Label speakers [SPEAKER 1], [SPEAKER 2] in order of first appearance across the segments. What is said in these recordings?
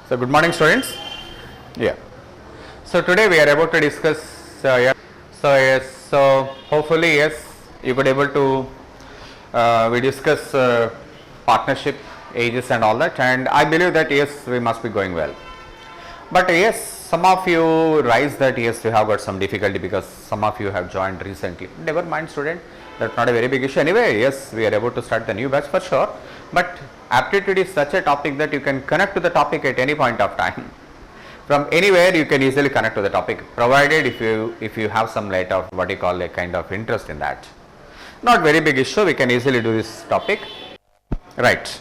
[SPEAKER 1] So good morning, students. Yeah. So today we are about to discuss. So hopefully yes, you could able to we discuss partnership, ages and all that, and I believe that yes, we must be going well. But yes, some of you raise that yes, we have got some difficulty because some of you have joined recently. Never mind, student. That's not a very big issue. Anyway, yes, we are able to start the new batch for sure. But aptitude is such a topic that you can connect to the topic at any point of time. From anywhere you can easily connect to the topic, provided if you have some light of what you call a kind of interest in that. Not very big issue, we can easily do this topic. Right.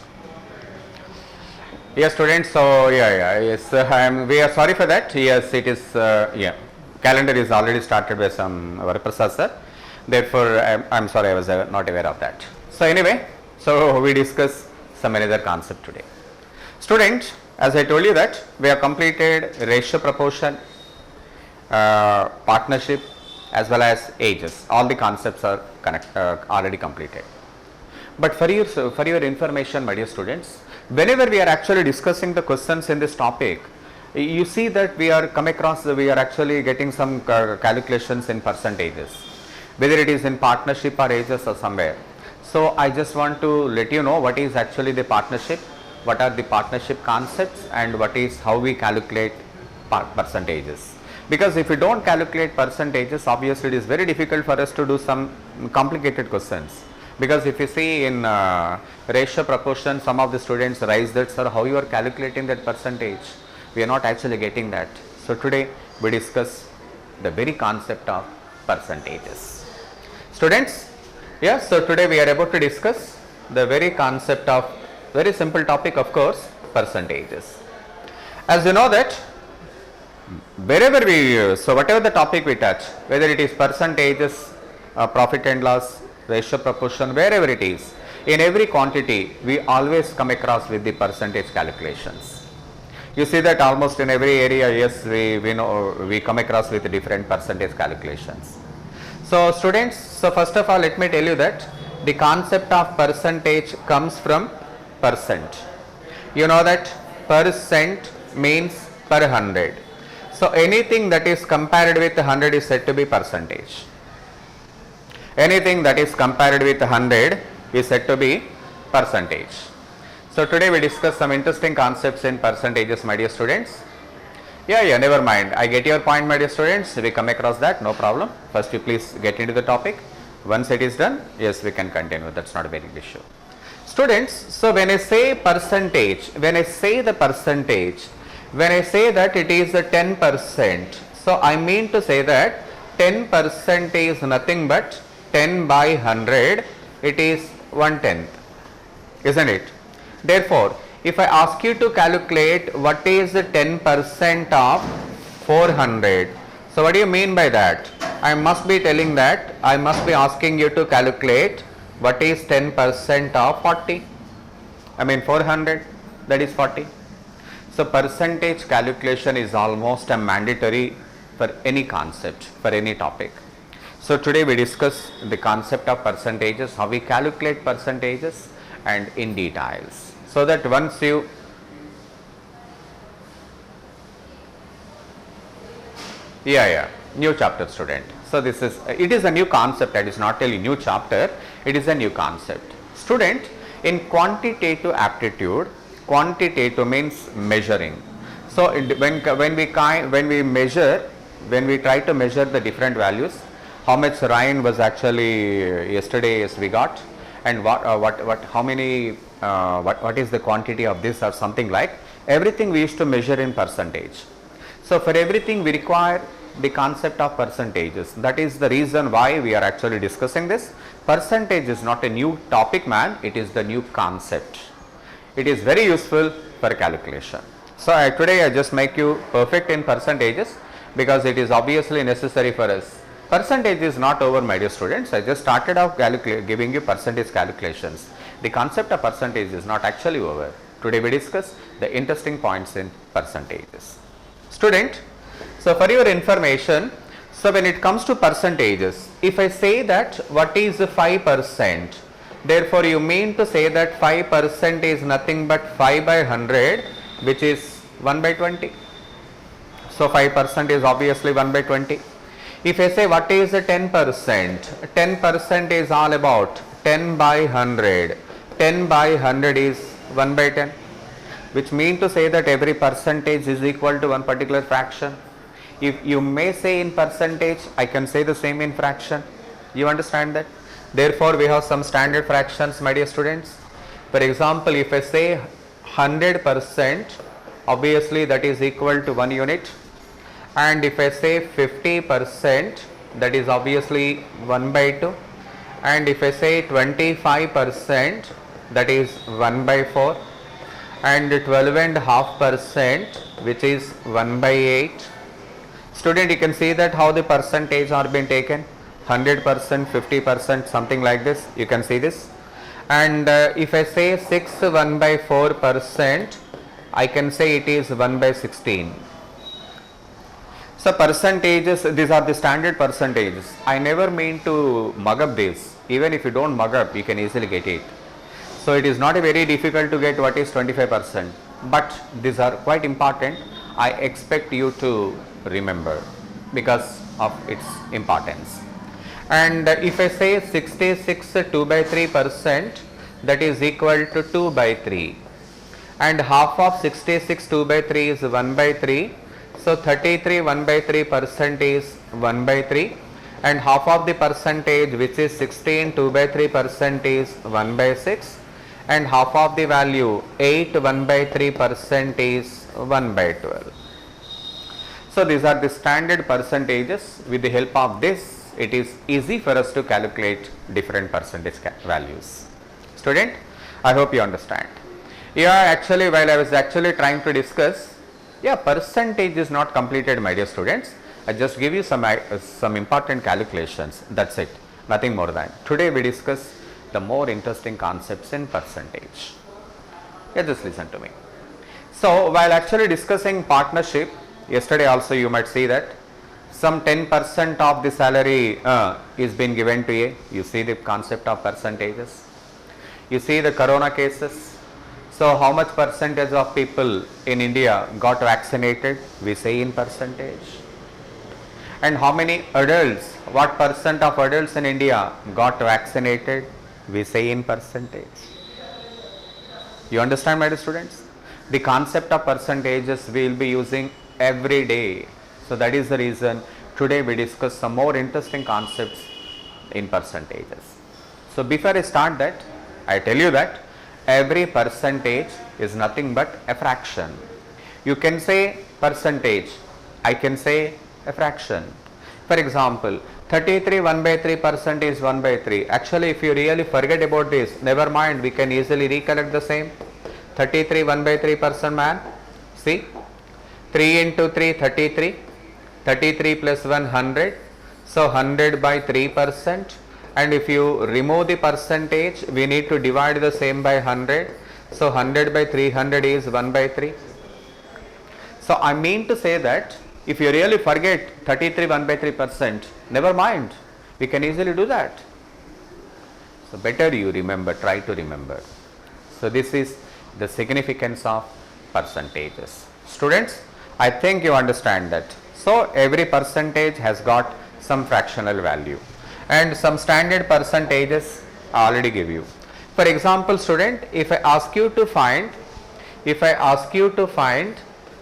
[SPEAKER 1] Yes, students. So yes, we are sorry for that. Yes, it is. Calendar is already started by some Varaprasad sir. Therefore, I'm sorry, I was not aware of that. So anyway, so we discuss some another concept today. Students, as I told you that we have completed ratio proportion, partnership, as well as ages. All the concepts are already completed. But for your information, my dear students, whenever we are actually discussing the questions in this topic, you see that we are actually getting some calculations in percentages, whether it is in partnership or ages or somewhere. So I just want to let you know what is actually the partnership, what are the partnership concepts, and how we calculate percentages. Because if we don't calculate percentages, obviously it is very difficult for us to do some complicated questions. Because if you see in ratio proportion, some of the students raise that, sir, how you are calculating that percentage? We are not actually getting that. So today we discuss the very concept of percentages. Students, yes, so today we are about to discuss the very concept of very simple topic, of course, percentages. As you know that wherever whatever the topic we touch, whether it is percentages, profit and loss, ratio proportion, wherever it is, in every quantity we always come across with the percentage calculations. You see that almost in every area, yes, we know we come across with different percentage calculations. So students, so first of all let me tell you that the concept of percentage comes from percent. You know that percent means per 100. So anything that is compared with 100 is said to be percentage. Anything that is compared with 100 is said to be percentage. So today we discuss some interesting concepts in percentages, my dear students. Never mind. I get your point, my dear students. We come across that, no problem. First you please get into the topic. Once it is done, yes, we can continue. That's not a very big issue. Students, so when I say percentage, when I say that it is a 10%, so I mean to say that 10% is nothing but 10 by 100, it is 1/10, isn't it? Therefore, if I ask you to calculate what is the 10% of 400, so what do you mean by that? I must be telling that, I must be asking you to calculate what is 10% of 40, 400, that is 40. So percentage calculation is almost a mandatory for any concept, for any topic. So today we discuss the concept of percentages, how we calculate percentages and in details. So that once you new chapter, student. So this is, it is a new concept, it is not really new chapter, it is a new concept. Student, in quantitative aptitude, quantitative means measuring. So when we try to measure the different values, how much rain was actually yesterday yes, we got, and what is the quantity of this or something like, everything we used to measure in percentage. So for everything we require the concept of percentages. That is the reason why we are actually discussing this. Percentage is not a new topic, man, it is the new concept. It is very useful for calculation. So today I just make you perfect in percentages because it is obviously necessary for us. Percentage is not over, my dear students. I just started off giving you percentage calculations. The concept of percentage is not actually over. Today we discuss the interesting points in percentages. Student, so for your information, so when it comes to percentages, if I say that what is 5%, therefore you mean to say that 5% is nothing but 5 by 100, which is 1 by 20. So 5% is obviously 1 by 20. If I say what is 10%, 10% is all about 10 by 100. 10 by 100 is 1 by 10, which means to say that every percentage is equal to one particular fraction. If you may say in percentage, I can say the same in fraction. You understand that? Therefore, we have some standard fractions, my dear students. For example, if I say 100%, obviously that is equal to 1 unit. And if I say 50%, that is obviously 1 by 2. And if I say 25%, that is 1 by 4. And 12.5%, which is 1 by 8. Student, you can see that how the percentage are being taken. 100%, 50%, something like this. You can see this. And if I say 6 1 by 4%, I can say it is 1 by 16. So percentages, these are the standard percentages. I never mean to mug up this. Even if you don't mug up, you can easily get it. So it is not very difficult to get what is 25%. But these are quite important. I expect you to remember because of its importance. And if I say 66 2 by 3%, that is equal to 2 by 3. And half of 66 2 by 3 is 1 by 3. So 33 1 by 3% is 1 by 3. And half of the percentage, which is 16 2 by 3% is 1 by 6. And half of the value 8 1 by 3% is 1 by 12. So these are the standard percentages. With the help of this, it is easy for us to calculate different percentage values. Student, I hope you understand. Actually, while I was actually trying to discuss, percentage is not completed, my dear students. I just give you some important calculations. That's it, nothing more than. Today we discuss the more interesting concepts in percentage. Just listen to me. So while actually discussing partnership, yesterday also you might see that some 10% of the salary is being given to A. You see the concept of percentages. You see the corona cases. So how much percentage of people in India got vaccinated? We say in percentage. And how many adults, what percent of adults in India got vaccinated? We say in percentage. You understand, my dear students? The concept of percentages we will be using every day. So that is the reason today we discuss some more interesting concepts in percentages. So before I start that, I tell you that every percentage is nothing but a fraction. You can say percentage, I can say a fraction. For example, 33 1 by 3% is 1 by 3. Actually, if you really forget about this, never mind, we can easily recollect the same. 33 1 by 3% man. See, 3 into 3, 33. 33 plus 1, 100. So 100 by 3%. And if you remove the percentage, we need to divide the same by 100. So 100 by 300 is 1 by 3. So I mean to say that if you really forget 33 1 by 3%, never mind, we can easily do that. So better you remember, try to remember. So this is the significance of percentages. Students, I think you understand that. So every percentage has got some fractional value and some standard percentages I already give you. For example, student, if I ask you to find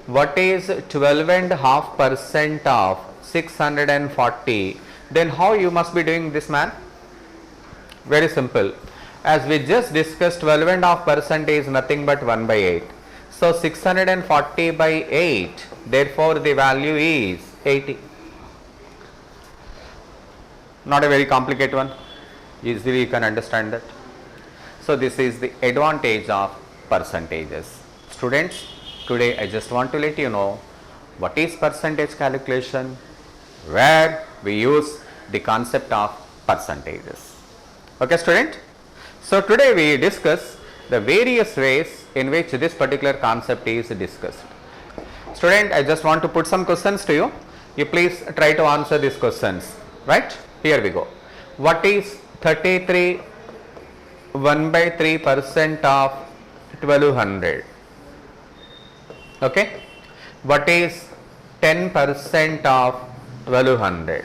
[SPEAKER 1] what is 12.5% of 640, then how you must be doing this, man? Very simple. As we just discussed, 12.5% is nothing but 1 by 8. So 640 by 8, therefore the value is 80. Not a very complicated one. Easily you can understand that. So this is the advantage of percentages. Students, today I just want to let you know what is percentage calculation, where we use the concept of percentages. Okay, student? So today we discuss the various ways in which this particular concept is discussed. Student, I just want to put some questions to you. You please try to answer these questions. Right? Here we go. What is 33 1 by 3% of 1200? Okay. What is 10% of 1200?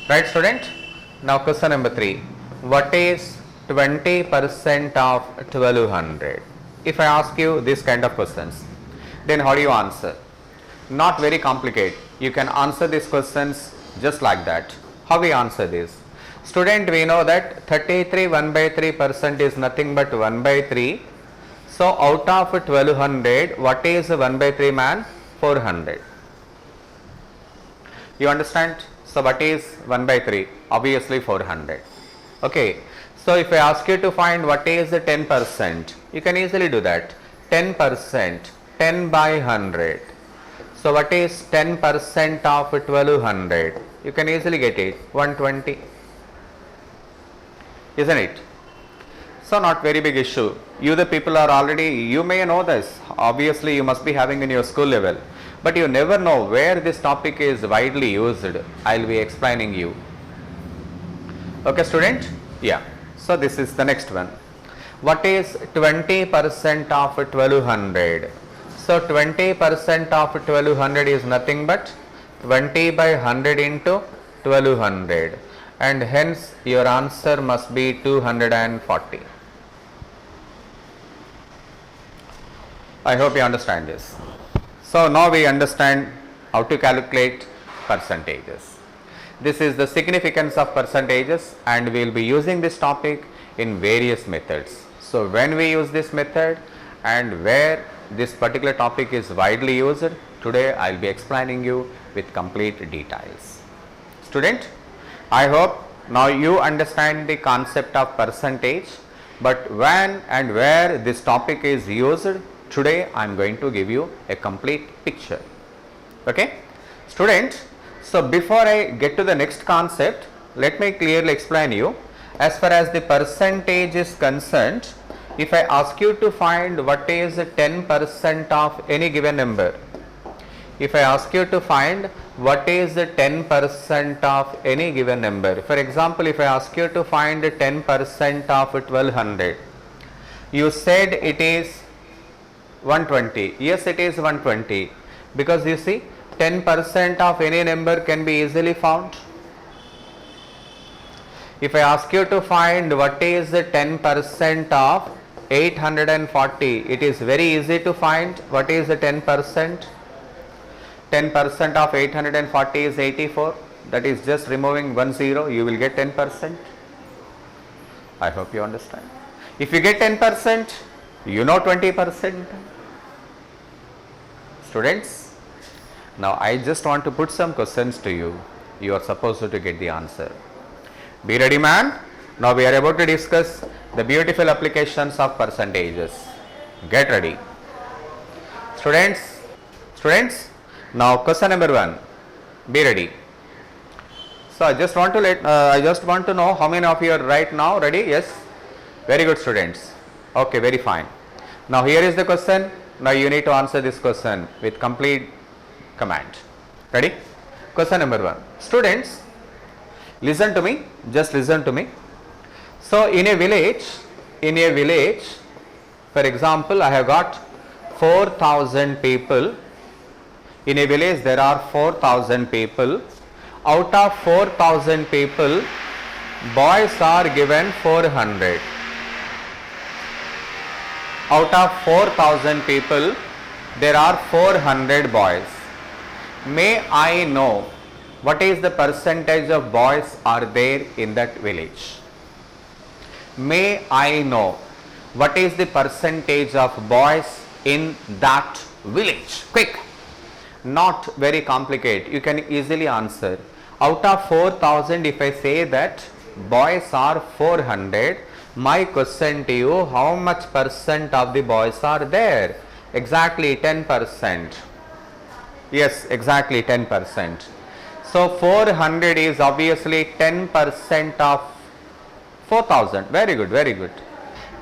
[SPEAKER 1] Right, student? Now question number 3. What is 20% of 1200? If I ask you this kind of questions, then how do you answer? Not very complicated. You can answer these questions just like that. How we answer this? Student, we know that 33 1 by 3% is nothing but 1 by 3. So out of 1200, what is 1 by 3 man? 400. You understand? So what is 1 by 3? Obviously 400. Okay. So if I ask you to find what is the 10%, you can easily do that. 10%, 10 by 100. So what is 10% of 1200? You can easily get it, 120. Isn't it? So not very big issue. You the people are already, you may know this. Obviously you must be having in your school level. But you never know where this topic is widely used. I will be explaining you. Okay, student? Yeah. So this is the next one. What is 20% of 1200? So 20% of 1200 is nothing but 20 by 100 into 1200, and hence your answer must be 240. I hope you understand this. So now we understand how to calculate percentages. This is the significance of percentages, and we will be using this topic in various methods. So when we use this method and where this particular topic is widely used, today I will be explaining you with complete details. Student, I hope now you understand the concept of percentage, but when and where this topic is used, today I am going to give you a complete picture. Okay? Student, so before I get to the next concept, let me clearly explain you. As far as the percentage is concerned, if I ask you to find what is 10% of any given number, if I ask you to find what is 10% of any given number, for example, if I ask you to find 10% of 1200, you said it is 120. Yes, it is 120, because you see 10% of any number can be easily found. If I ask you to find what is 10% of 840, it is very easy to find. What is the 10%? 10% of 840 is 84. That is just removing 1 0, you will get 10%. I hope you understand. If you get 10%, you know 20%. Students, now I just want to put some questions to you. You are supposed to get the answer. Be ready, man. Now we are about to discuss the beautiful applications of percentages. Get ready. Students, now question number 1. Be ready. So I just want to know how many of you are right now ready? Yes. Very good, students. Okay, very fine. Now here is the question. Now you need to answer this question with complete command. Ready? Question number 1. Students, listen to me. Just listen to me. So in a village, for example, I have got 4,000 people. In a village there are 4,000 people. Out of 4,000 people, boys are given 400. Out of 4,000 people, there are 400 boys. May I know what is the percentage of boys are there in that village? May I know what is the percentage of boys in that village? Quick. Not very complicated. You can easily answer. Out of 4,000, if I say that boys are 400, my question to you, how much percent of the boys are there? Exactly 10%. Yes, exactly 10%. So 400 is obviously 10% of 4,000. Very good, very good.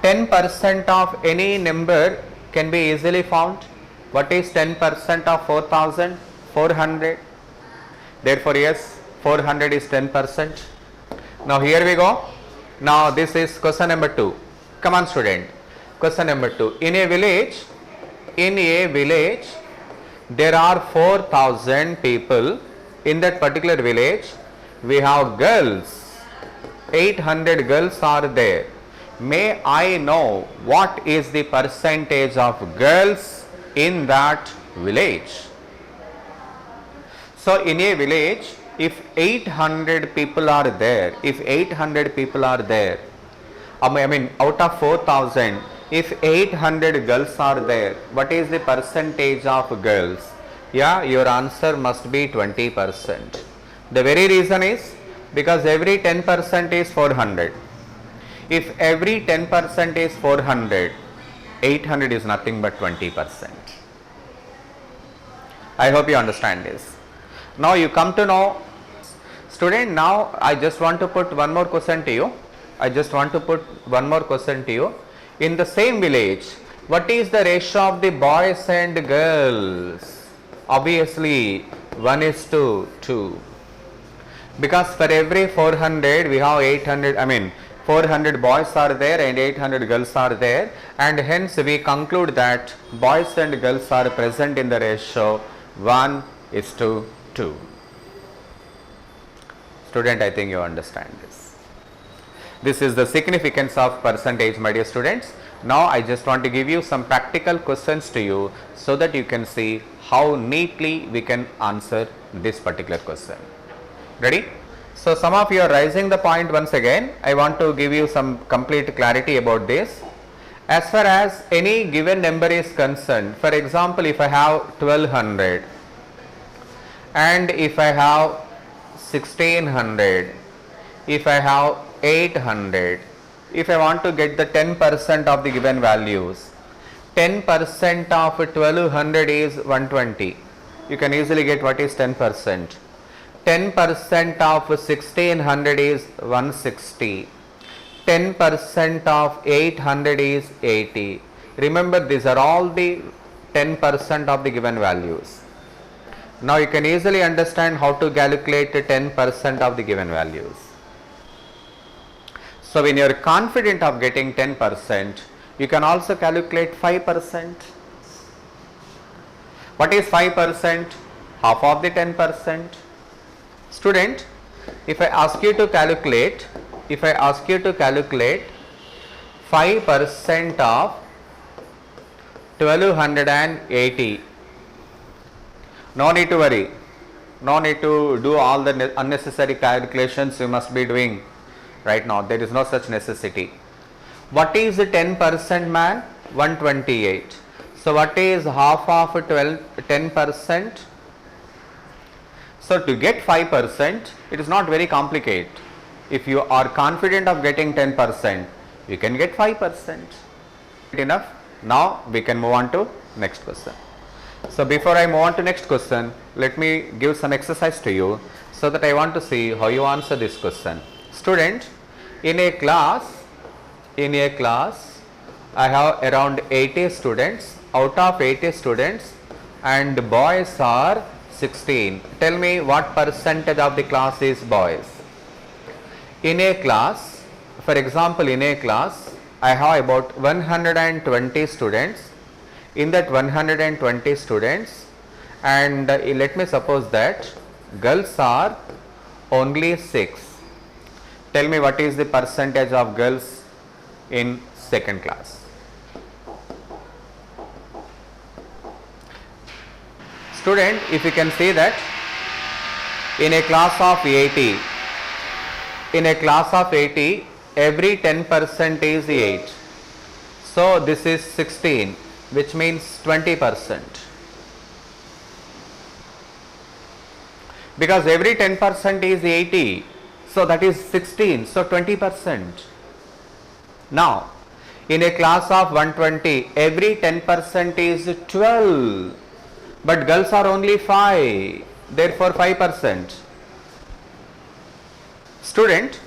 [SPEAKER 1] 10% of any number can be easily found. What is 10% of 4,000? 400. Therefore, yes, 400 is 10%. Now here we go. Now this is question number 2. Come on, student. Question number 2. In a village, in a village there are 4,000 people. In that particular village we have girls, 800 girls are there. May I know what is the percentage of girls in that village? So in a village, if 800 people are there, I mean out of 4,000, if 800 girls are there, what is the percentage of girls? Yeah, your answer must be 20%. The very reason is because every 10% is 400. If every 10% is 400, 800 is nothing but 20%. I hope you understand this. Now you come to know, student, now I just want to put one more question to you. In the same village, what is the ratio of the boys and girls? Obviously 1:2. Because for every 400 we have 400 boys are there and 800 girls are there, and hence we conclude that boys and girls are present in the ratio 1:2. Student, I think you understand this. This is the significance of percentage, my dear students. Now I just want to give you some practical questions to you so that you can see how neatly we can answer this particular question. Ready? So some of you are raising the point once again. I want to give you some complete clarity about this. As far as any given number is concerned, for example, if I have 1200 and if I have 1600, if I have 800, if I want to get the 10% of the given values, 10% of 1200 is 120. You can easily get what is 10%. 10% of 1600 is 160. 10% of 800 is 80. Remember, these are all the 10% of the given values. Now you can easily understand how to calculate 10% of the given values. So when you are confident of getting 10%, you can also calculate 5%. What is 5%? Half of the 10%. Student, if I ask you to calculate 5% of 1280, no need to worry, no need to do all the unnecessary calculations you must be doing right now. There is no such necessity. What is the 10%, man? 128. So what is half of 10%? So to get 5%, it is not very complicated. If you are confident of getting 10%, you can get 5%. Enough? Now we can move on to next question. So before I move on to next question, let me give some exercise to you so that I want to see how you answer this question. Student, in a class I have around 80 students. Out of 80 students, and boys are 16. Tell me what percentage of the class is boys. In a class, for example, in a class I have about 120 students. In that 120 students, and let me suppose that girls are only 6. Tell me what is the percentage of girls in second class. Student, if you can see that in a class of 80, every 10% is 8. So this is 16, which means 20%. Because every 10% is 80, so that is 16, so 20%. Now, in a class of 120, every 10% is 12, but girls are only 5, therefore 5%. Student,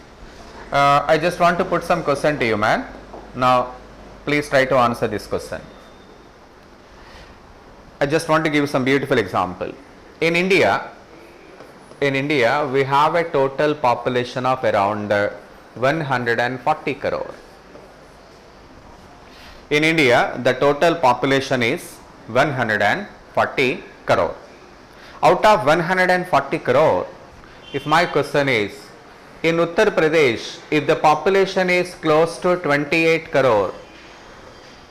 [SPEAKER 1] I just want to put some question to you, man. Now, please try to answer this question. I just want to give some beautiful example. In India, we have a total population of around 140 crore. In India, the total population is 140 crore. Out of 140 crore, if my question is, in Uttar Pradesh, if the population is close to 28 crore,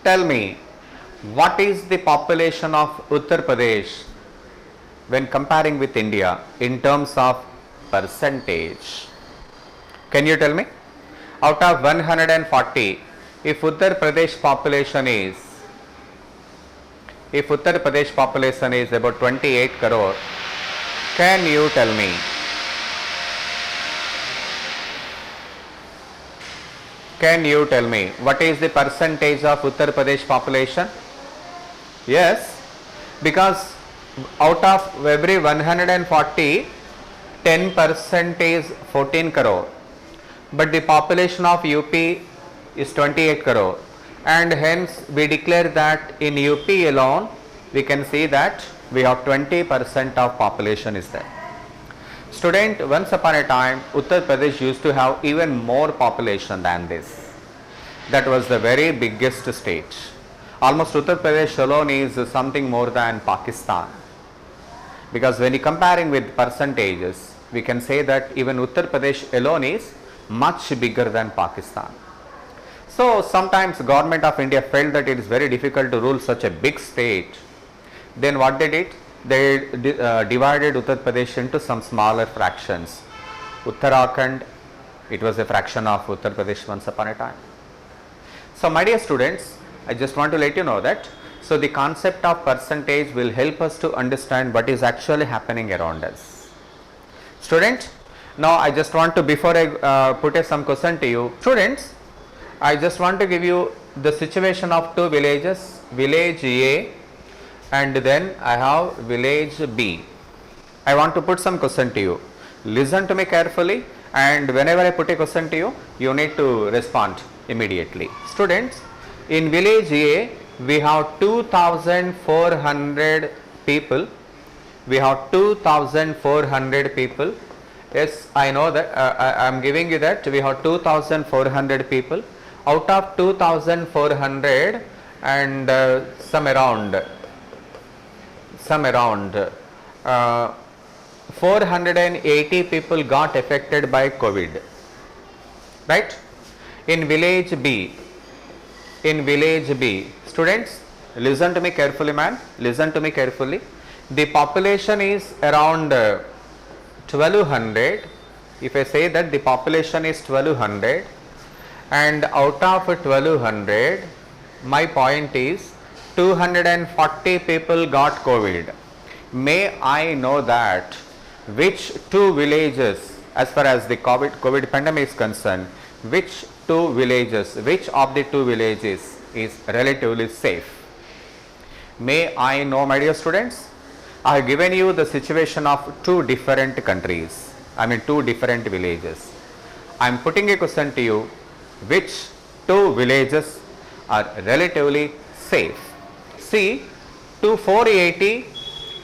[SPEAKER 1] tell me, what is the population of Uttar Pradesh when comparing with India in terms of percentage? Can you tell me? Out of 140, if Uttar Pradesh population is about 28 crore, can you tell me what is the percentage of Uttar Pradesh population? Yes, because out of every 140, 10% is 14 crore, but the population of UP is 28 crore, and hence we declare that in UP alone we can see that we have 20% of population is there. Student, once upon a time Uttar Pradesh used to have even more population than this. That was the very biggest state. Almost Uttar Pradesh alone is something more than Pakistan. Because when you comparing with percentages, we can say that even Uttar Pradesh alone is much bigger than Pakistan. So sometimes government of India felt that it is very difficult to rule such a big state. Then what they did? They divided Uttar Pradesh into some smaller fractions. Uttarakhand, it was a fraction of Uttar Pradesh once upon a time. So my dear students, I just want to let you know that, so the concept of percentage will help us to understand what is actually happening around us. Student, now I just want to, before I put some question to you, students, I just want to give you the situation of two villages, village A and then I have village B. I want to put some question to you. Listen to me carefully, and whenever I put a question to you, you need to respond immediately. Students, in village A, we have 2,400 people. We have 2,400 people. Yes, I know that I am giving you that we have 2,400 people. Out of 2,400 and some around 480 people got affected by COVID, right? In village B, students, listen to me carefully, man, listen to me carefully. The population is around 1200. If I say that the population is 1200, and out of 1200, my point is 240 people got COVID. May I know that which two villages, as far as the COVID pandemic is concerned, which of the two villages is relatively safe? May I know, my dear students? I have given you the situation of two different countries, two different villages. I am putting a question to you, which two villages are relatively safe? See, 480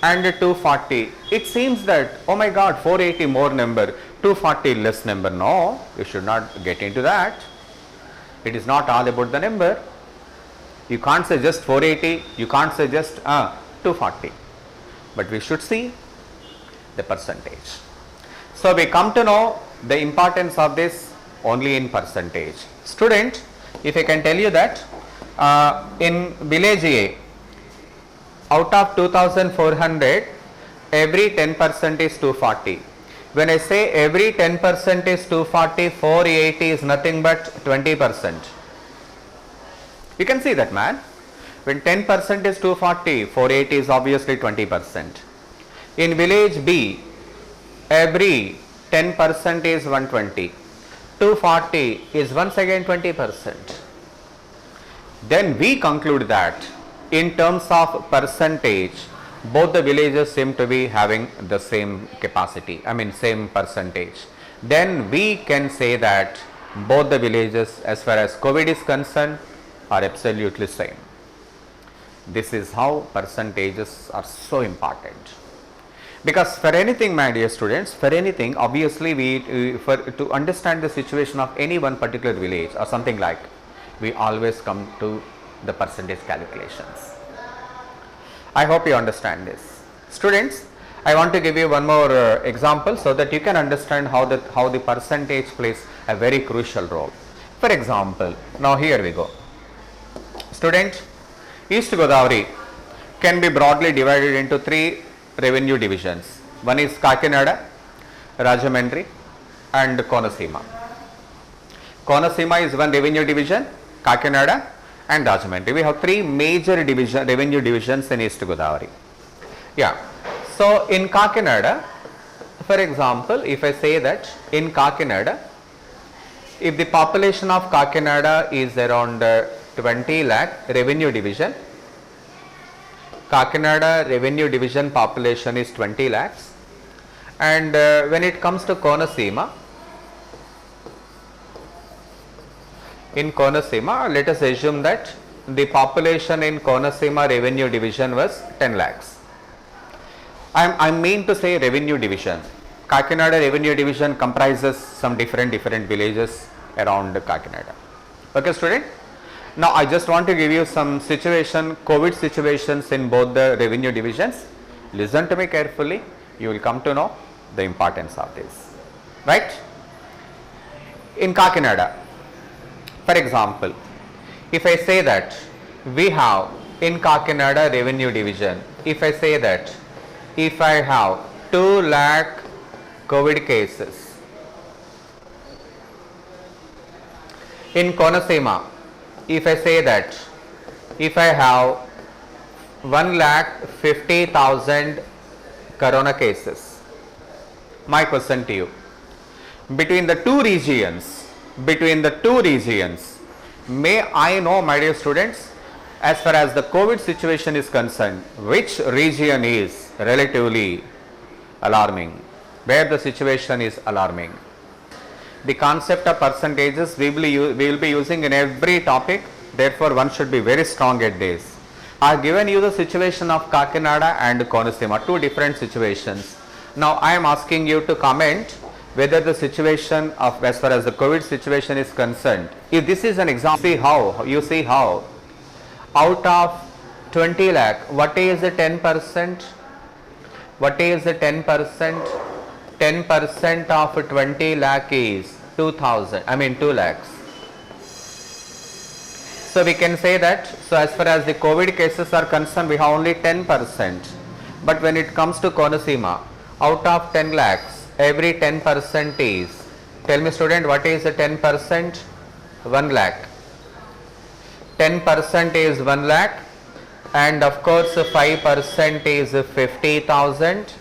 [SPEAKER 1] and 240. It seems that, oh my God, 480 more number, 240 less number. No, you should not get into that. It is not all about the number. You can't say just 480, you can't say just 240. But we should see the percentage. So we come to know the importance of this only in percentage. Student, if I can tell you that in village A, out of 2,400, every 10% is 240. When I say every 10% is 240, 480 is nothing but 20%. You can see that, man. When 10% is 240, 480 is obviously 20%. In village B, every 10% is 120. 240 is once again 20%. Then we conclude that in terms of percentage, both the villages seem to be having the same capacity, same percentage. Then we can say that both the villages, as far as COVID is concerned, are absolutely same. This is how percentages are so important. Because for anything, my dear students, for anything, obviously to understand the situation of any one particular village or something like, we always come to the percentage calculations. I hope you understand this. Students, I want to give you one more example so that you can understand how the percentage plays a very crucial role. For example, now here we go. Student, East Godavari can be broadly divided into three revenue divisions. One is Kakinada, Rajahmundry and Konaseema. Konaseema is one revenue division, Kakinada and Rajahmundry. We have three major revenue divisions in East Godavari. Yeah. So in Kakinada, for example, if I say that in Kakinada, if the population of Kakinada is around 20 lakh revenue division, Kakinada revenue division population is 20 lakhs, and when it comes to Konaseema, in Konaseema, let us assume that the population in Konaseema revenue division was 10 lakhs. I mean to say revenue division. Kakinada revenue division comprises some different villages around Kakinada. Okay, student? Now I just want to give you some COVID situations in both the revenue divisions. Listen to me carefully. You will come to know the importance of this. Right? In Kakinada, for example, if I say that we have in Kakinada revenue division, if I say that if I have 2 lakh COVID cases, in Konaseema, if I say that if I have 1,50,000 corona cases, my question to you, between the two regions, may I know, my dear students, as far as the COVID situation is concerned, which region is relatively alarming, where the situation is alarming? The concept of percentages we will be using in every topic, therefore one should be very strong at this. I have given you the situation of Kakinada and Konaseema, two different situations. Now I am asking you to comment whether the situation of as far as the COVID situation is concerned. If this is an example, you see how out of 20 lakh, what is the 10%? What is the 10%? 10% of 20 lakh is 2 lakhs. So we can say that, so as far as the COVID cases are concerned, we have only 10%. But when it comes to Konaseema, out of 10 lakhs, every 10% is, tell me student, what is the 10%? 1 lakh. 10% is 1 lakh, and of course 5% is 50,000,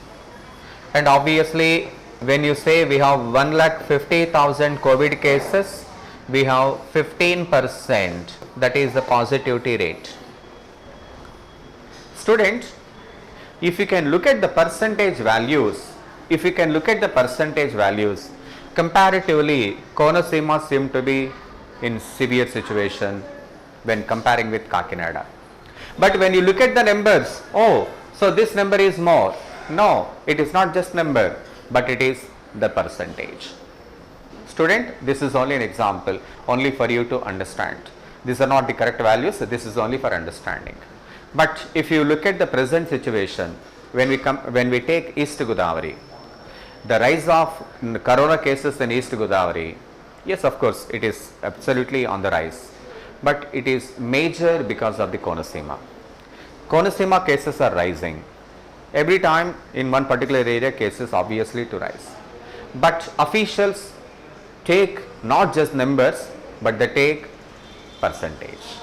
[SPEAKER 1] and obviously when you say we have 1,50,000 COVID cases, we have 15%, that is the positivity rate. Student, if you can look at the percentage values, comparatively Konaseema seem to be in severe situation when comparing with Kakinada. But when you look at the numbers, oh, so this number is more. No, it is not just number, but it is the percentage. Student, this is only an example, only for you to understand. These are not the correct values, this is only for understanding. But if you look at the present situation, when we take East Godavari, the rise of corona cases in East Godavari, yes, of course, it is absolutely on the rise, but it is major because of the Konaseema. Konaseema cases are rising. Every time in one particular area, cases obviously to rise. But officials take not just numbers, but they take percentage.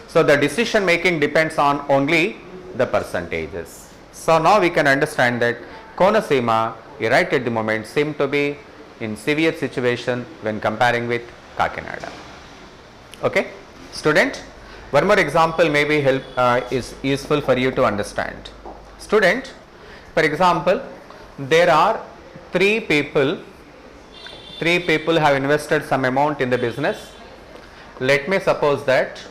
[SPEAKER 1] So the decision making depends on only the percentages. So now we can understand that Konaseema, right at the moment, seem to be in severe situation when comparing with Kakinada. Okay, student, one more example may be is useful for you to understand. Student, for example, there are three people have invested some amount in the business. Let me suppose that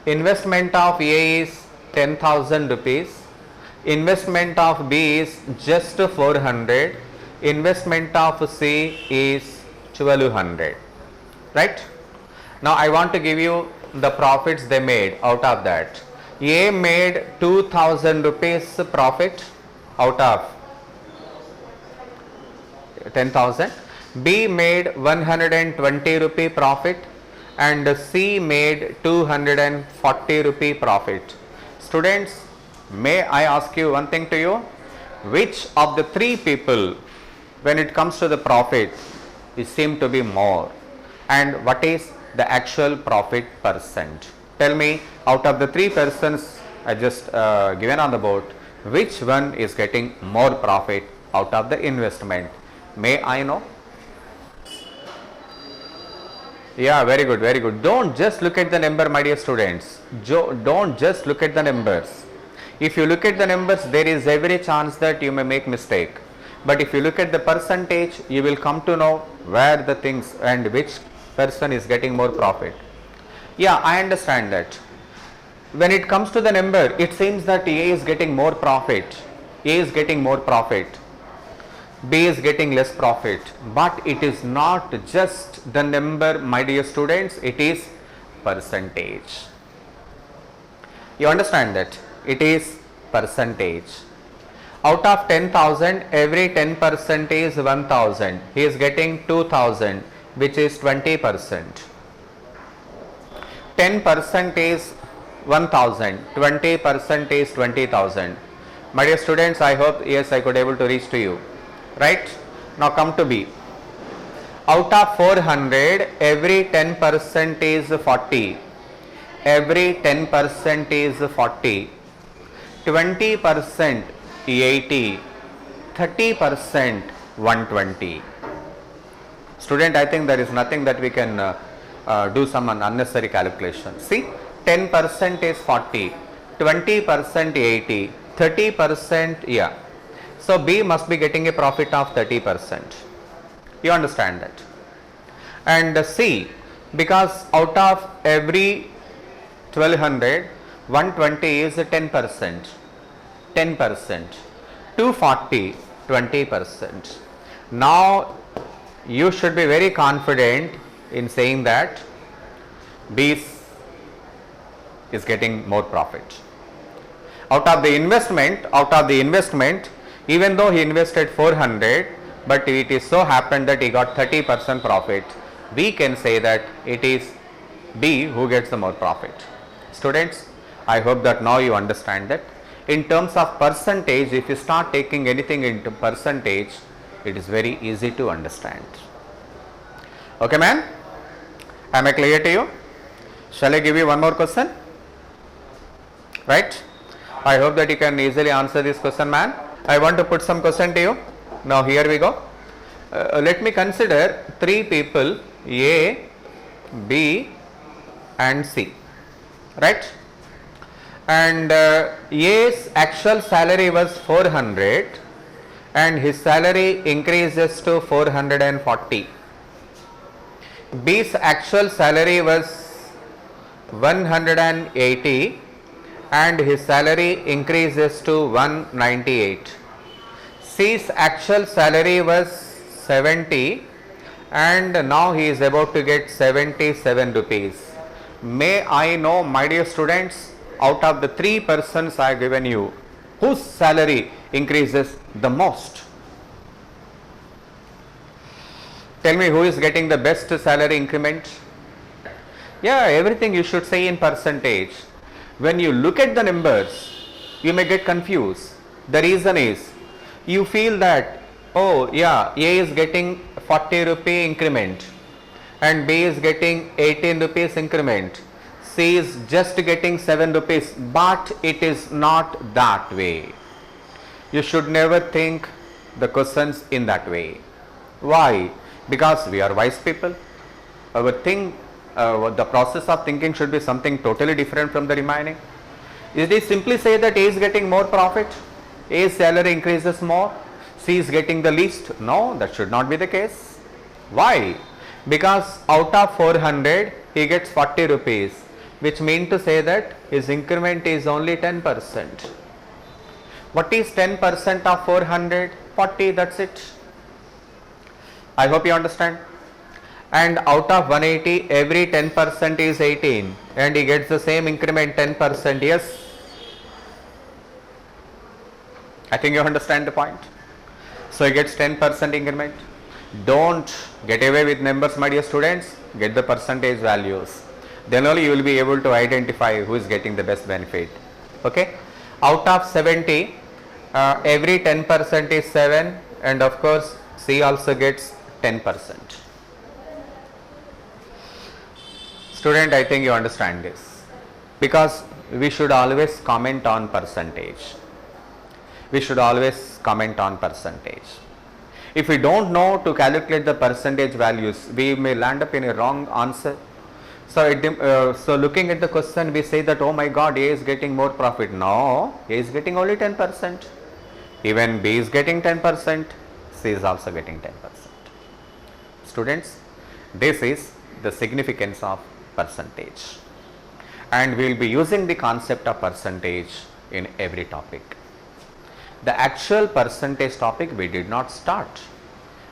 [SPEAKER 1] investment of A is 10,000 rupees, investment of B is just 400, investment of C is 1200, right? Now I want to give you the profits they made out of that. A made 2000 rupees profit out of 10,000. B made 120 rupee profit and C made 240 rupee profit. Students, may I ask you one thing to you? Which of the three people, when it comes to the profit, it seems to be more, and what is the actual profit percent? Tell me, out of the three persons I just given on the board, which one is getting more profit out of the investment? May I know? Yeah, very good, very good. Don't just look at the number, my dear students. Don't just look at the numbers. If you look at the numbers, there is every chance that you may make mistake. But if you look at the percentage, you will come to know where the things and which person is getting more profit. Yeah, I understand that. When it comes to the number, it seems that A is getting more profit. A is getting more profit. B is getting less profit. But it is not just the number, my dear students, it is percentage. You understand that? It is percentage. Out of 10,000, every 10% is 1,000. He is getting 2,000, which is 20%. 10% is 1,000, 20% is 20,000. My dear students, I hope, yes, I could able to reach to you. Right? Now come to B. Out of 400, every 10% is 40. Every 10% is 40. 20% 80. 30% 120. Student, I think there is nothing that we can do some unnecessary calculation. See, 10% is 40, 20% 80, 30%, yeah. So B must be getting a profit of 30%. You understand that? And C, because out of every 1200, 120 is 10%. 10%. 240, 20%. Now you should be very confident in saying that B is getting more profit. Out of the investment, even though he invested 400, but it is so happened that he got 30% profit, we can say that it is B who gets the more profit. Students, I hope that now you understand that. In terms of percentage, if you start taking anything into percentage, it is very easy to understand. Okay, man? Am I clear to you? Shall I give you one more question? Right? I hope that you can easily answer this question, man. I want to put some question to you. Now here we go. Let me consider three people, A, B and C. Right? And A's actual salary was 400 and his salary increases to 440. B's actual salary was 180 and his salary increases to 198. C's actual salary was 70 and now he is about to get 77 rupees. May I know, my dear students, out of the three persons I have given you, whose salary increases the most? Tell me who is getting the best salary increment? Yeah, everything you should say in percentage. When you look at the numbers, you may get confused. The reason is, you feel that, oh yeah, A is getting 40 rupee increment and B is getting 18 rupees increment. C is just getting 7 rupees, but it is not that way. You should never think the questions in that way. Why? Because we are wise people. Our the process of thinking should be something totally different from the remaining. Is it simply say that A is getting more profit, A's salary increases more, C is getting the least? No, that should not be the case. Why? Because out of 400, he gets 40 rupees, which means to say that his increment is only 10%. What is 10% of 400? 40, that's it. I hope you understand. And out of 180, every 10% is 18 and he gets the same increment 10%. Yes, I think you understand the point. So he gets 10% increment. Don't get away with numbers, my dear students. Get the percentage values. Then only you will be able to identify who is getting the best benefit. Okay. Out of 70, every 10% is 7, and of course C also gets 10%. Student, I think you understand this, because we should always comment on percentage. We should always comment on percentage. If we don't know to calculate the percentage values, we may land up in a wrong answer. So looking at the question, we say that, oh my God, A is getting more profit. No, A is getting only 10%. Even B is getting 10%. C is also getting 10%. Students, this is the significance of percentage. And we will be using the concept of percentage in every topic. The actual percentage topic we did not start.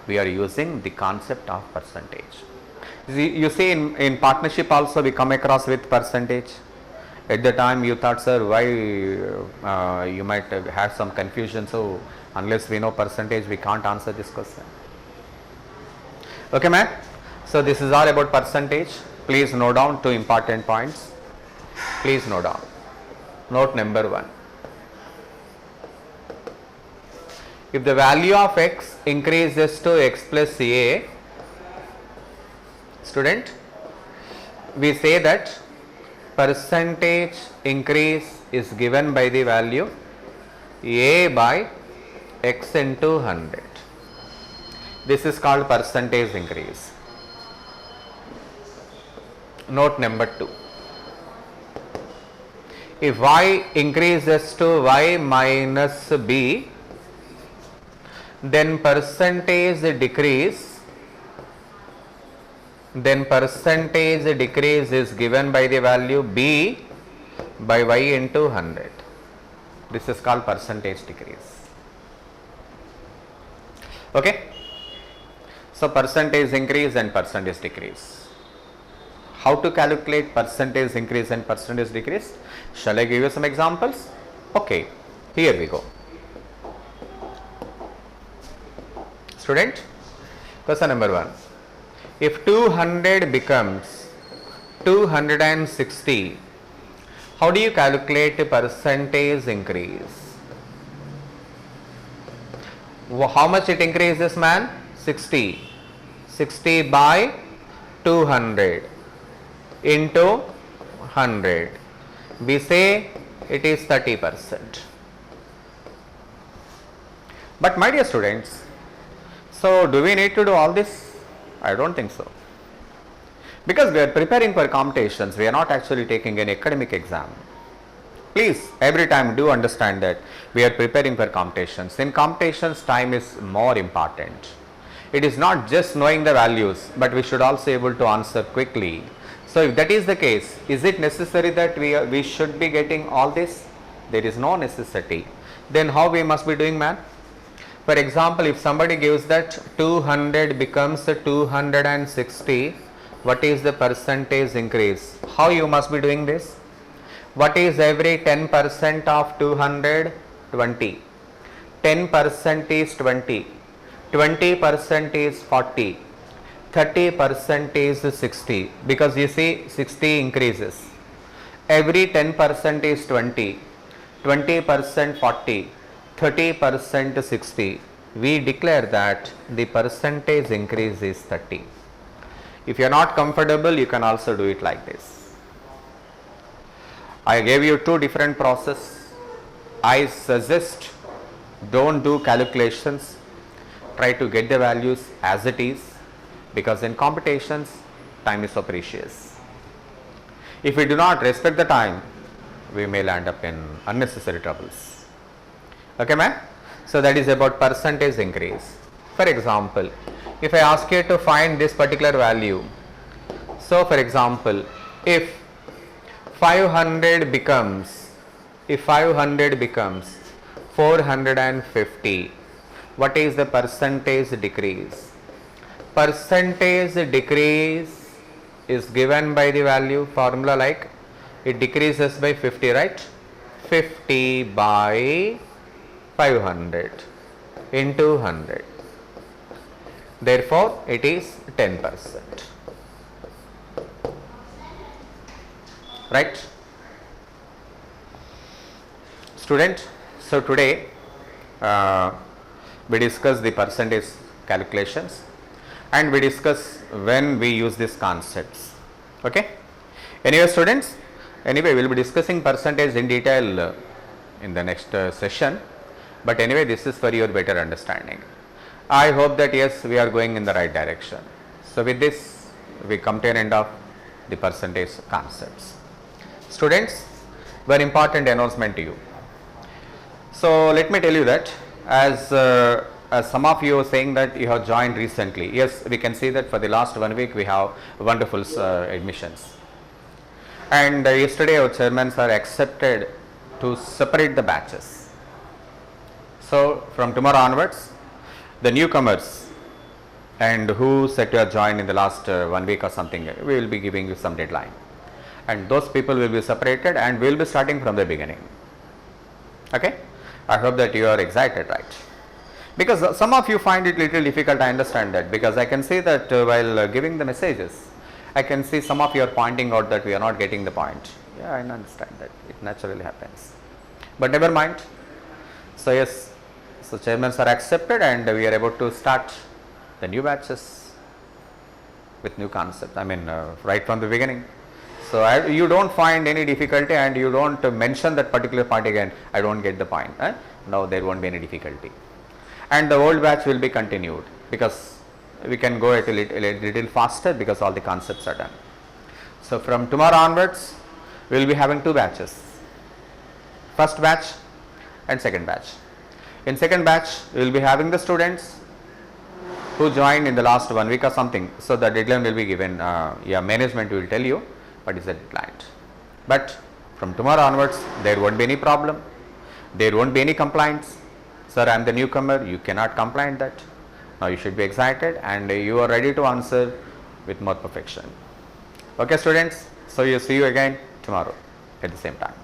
[SPEAKER 1] We are using the concept of percentage. You see, in partnership also we come across with percentage. At the time you thought, sir, why you might have had some confusion. So unless we know percentage, we can't answer this question. Okay, ma'am. So this is all about percentage. Please note down 2 important points. Please note down. Note number 1. If the value of x increases to x plus a, student, we say that percentage increase is given by the value a by x into 100. This is called percentage increase. Note number 2. If y increases to y minus b, then percentage decrease is given by the value b by y into 100. This is called percentage decrease. Okay. So percentage increase and percentage decrease. How to calculate percentage increase and percentage decrease? Shall I give you some examples? Okay, here we go. Student, question number 1. If 200 becomes 260, how do you calculate percentage increase? How much it increases, man? 60. 60 by 200 into 100. We say it is 30%. But my dear students, so do we need to do all this? I don't think so. Because we are preparing for competitions, we are not actually taking an academic exam. Please, every time do understand that we are preparing for competitions. In competitions, time is more important. It is not just knowing the values, but we should also be able to answer quickly. So if that is the case, is it necessary that we should be getting all this? There is no necessity. Then how we must be doing, man? For example, if somebody gives that 200 becomes 260, what is the percentage increase? How you must be doing this? What is every 10% of 200? 20. 10% is 20. 20% is 40. 30% is 60. Because you see 60 increases. Every 10% is 20. 20% 40. 30% 60. We declare that the percentage increase is 30. If you are not comfortable, you can also do it like this. I gave you 2 different processes. I suggest don't do calculations. Try to get the values as it is, because in competitions, time is so precious. If we do not respect the time, we may land up in unnecessary troubles. Okay, ma'am? So that is about percentage increase. For example, if I ask you to find this particular value, so for example, if 500 becomes 450, what is the percentage decrease? Percentage decrease is given by the value formula, like it decreases by 50, right? 50 by 500 into 100. Therefore, it is 10%. Right? Student, so today we discuss the percentage calculations and we discuss when we use these concepts. Okay? Anyway, students, anyway, we will be discussing percentage in detail in the next session, but anyway, this is for your better understanding. I hope that yes, we are going in the right direction. So with this, we come to an end of the percentage concepts. Students, very important announcement to you. So let me tell you that as some of you are saying that you have joined recently. Yes, we can see that for the last 1 week we have wonderful admissions. And yesterday our chairman sir accepted to separate the batches. So from tomorrow onwards, the newcomers and who said to have joined in the last 1 week or something, we will be giving you some deadline. And those people will be separated and we will be starting from the beginning. Okay? I hope that you are excited, right? Because some of you find it little difficult, I understand that, because I can see that while giving the messages, I can see some of you are pointing out that we are not getting the point. Yeah, I understand that, it naturally happens. But never mind. So yes, so chairmen are accepted and we are able to start the new batches with new concept, I mean right from the beginning. So you don't find any difficulty and you don't mention that particular point again, I don't get the point. No, there won't be any difficulty. And the old batch will be continued because we can go a little faster because all the concepts are done. So from tomorrow onwards, we will be having 2 batches, first batch and second batch. In second batch, we will be having the students who joined in the last 1 week or something. So the deadline will be given, management will tell you what is the deadline. But from tomorrow onwards, there won't be any problem, there won't be any complaints. Sir, I am the newcomer, you cannot complain that. Now you should be excited and you are ready to answer with more perfection. Okay students, so you see you again tomorrow at the same time.